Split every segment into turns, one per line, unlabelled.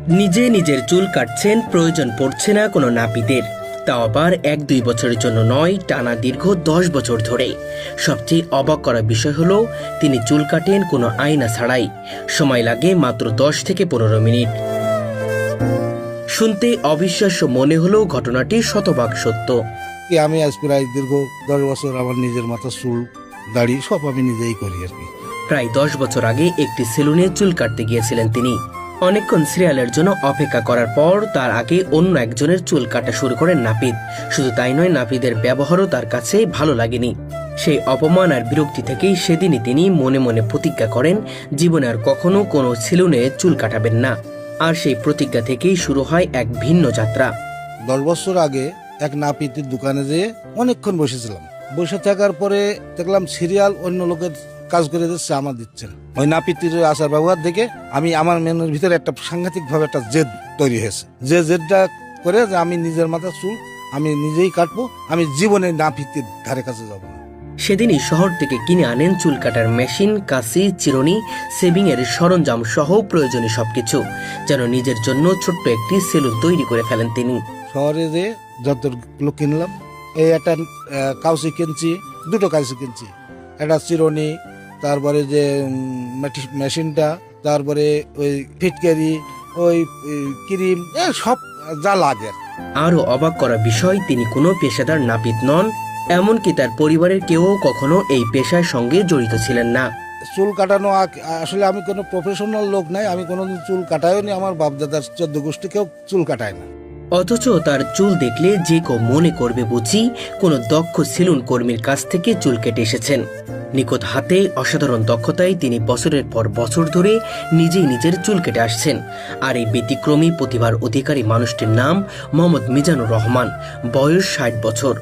নিজে নিজের চুল কাটছেন, প্রয়োজন পড়ছে না কোনো নাপিতের। তাও আবার 1-2 বছরের জন্য নয়, টানা দীর্ঘ 10 বছর ধরে। সবচেয়ে অবাক করা বিষয় হলো তিনি চুল কাটেন কোনো আয়না ছাড়াই। সময় লাগে মাত্র 10 থেকে 15 মিনিট। শুনতে অবিশ্বাস্য মনে হলেও ঘটনাটি শতভাগ সত্য।
আমি আজ প্রায় দীর্ঘ 10 বছর আমার নিজের মাথা চুল দাড়ি সব আমি নিজেই করি আর কি।
প্রায় 10 বছর আগে একটি সেলুনে চুল কাটতে গিয়েছিলেন তিনি। অনেকক্ষণ সিরিয়ালের জন্য অপেক্ষা করার পর তার আগে অন্য একজনের চুল কাটা শুরু করেন নাপিত। শুধু তাই নয়, নাপিতের ব্যবহারও তার কাছে ভালো লাগেনি। সেই অপমান আর বিরক্তি থেকেই সেদিনই তিনি মনে মনে প্রতিজ্ঞা করেন জীবনে আর কখনো কোনো সেলুনে চুল কাটাবেন না। আর সেই প্রতিজ্ঞা থেকেই শুরু হয় এক ভিন্ন যাত্রা।
10 বছর আগে এক নাপিতের দোকানে যেয়ে অনেকক্ষণ বসেছিলাম। বসে থাকার পরে দেখলাম সিরিয়াল অন্য লোকের কাজ করে দিচ্ছে, আমার দিচ্ছে না। ওই নাপিতের আচার ব্যবহার দেখে আমি আমার মনের ভিতরে একটা সাংঘাতিক ভাবে একটা জেদ তৈরি হয়েছে। যে জেদটা করে যে আমি নিজের মাথার চুল আমি নিজেই কাটবো, আমি জীবনে নাপিতের ধারে কাছে যাবো না।
সেদিনই শহর থেকে কিনে আনেন চুল কাটার মেশিন, কাঁচি, চিরুনি, সেভিং এর সরঞ্জাম সহ প্রয়োজনীয় সবকিছু, যেন নিজের জন্য ছোট্ট একটি সেলুন তৈরি করে ফেলেন তিনি।
শহরে যে যতগুলো কিনলাম, এই একটা কাউচি কিনছি, 2টো কাউচি কিনছি, একটা চিরুনি, তারপরে যে মেশিনটা, তারপরে ওই ফিটকারি, ওই ক্রিম, সব যা লাগে।
আরও অবাক করা বিষয়, তিনি কোনো পেশাদার নাপিত নন। এমনকি তার পরিবারের কেউ কখনো এই পেশার সঙ্গে জড়িত ছিলেন না।
চুল কাটানো আসলে আমি কোনো প্রফেশনাল লোক নাই, আমি কোনোদিন চুল কাটাইও নি, আমার বাপদাদার 14 গোষ্ঠী কেউ চুল কাটায় না।
অথচ তার চুল দেখলে যে কেউ মনে করবে বুঝি কোনো দক্ষ সেলুন কর্মীর কাছ থেকে চুল কেটে এসেছেন। নিখুঁত হাতে, অসাধারণ দক্ষতায় তিনি বছরের পর বছর ধরে নিজেই নিজের চুল কেটে আসছেন। আর এই ব্যতিক্রমী প্রতিভার অধিকারী মানুষটির নাম মোহাম্মদ মিজানুর রহমান, বয়স 60 বছর।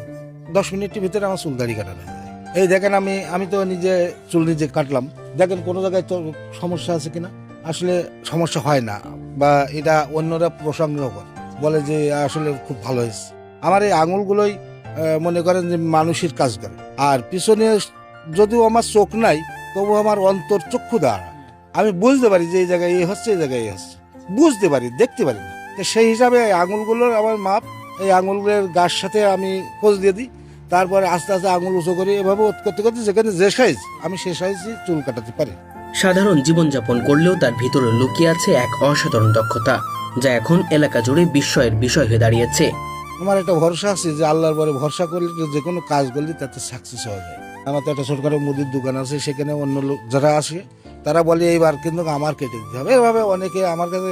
10 মিনিটের ভিতরে আমার চুল দাড়ি কাটানো হয়। এই দেখেন, আমি তো নিজে চুল নিজে কাটলাম, দেখেন কোনো জায়গায় তো সমস্যা আছে কিনা। আসলে সমস্যা হয় না, বা এটা অন্যরা প্রশংসা করে, বলে যে আসলে খুব ভালো হয়েছে। আমার এই আঙুলগুলোই মনে করেন যে মানুষের কাজ করে। আর পিছনে যদিও আমার চোখ নাই, তবু আমার অন্তর চক্ষু দ্বারা আমি বুঝতে পারি যে এই জায়গায় এই হচ্ছে, এই জায়গায় এই হচ্ছে, বুঝতে পারি, দেখতে পারি না। তো সেই হিসাবে এই আঙুলগুলোর আমার মাপ, এই আঙুলের গাছ সাথে আমি খোঁজ দিয়ে দিই, তারপরে আস্তে আস্তে আঙুল উঁচু করি, এভাবে করতে করতে যেখানে যে সাইজ আমি সে সাইজে চুল কাটাতে পারি।
সাধারণ জীবনযাপন করলেও তার ভিতরে লুকিয়ে আছে এক অসাধারণ দক্ষতা, যা এখন এলাকা জুড়ে বিস্ময়ের বিষয় হয়ে দাঁড়িয়েছে।
আমার একটা ভরসা আছে যে আল্লাহর পরে ভরসা করলে যে কোনো কাজ করলে তাতে সাকসেস হওয়া যায়। আমার তো একটা ছোটখাটো মুদির দোকান আছে, সেখানে অন্য লোক যারা আসে তারা বলে এইবার কিন্তু আমার কেটে দিতে হবে। এভাবে অনেকে আমার কাছে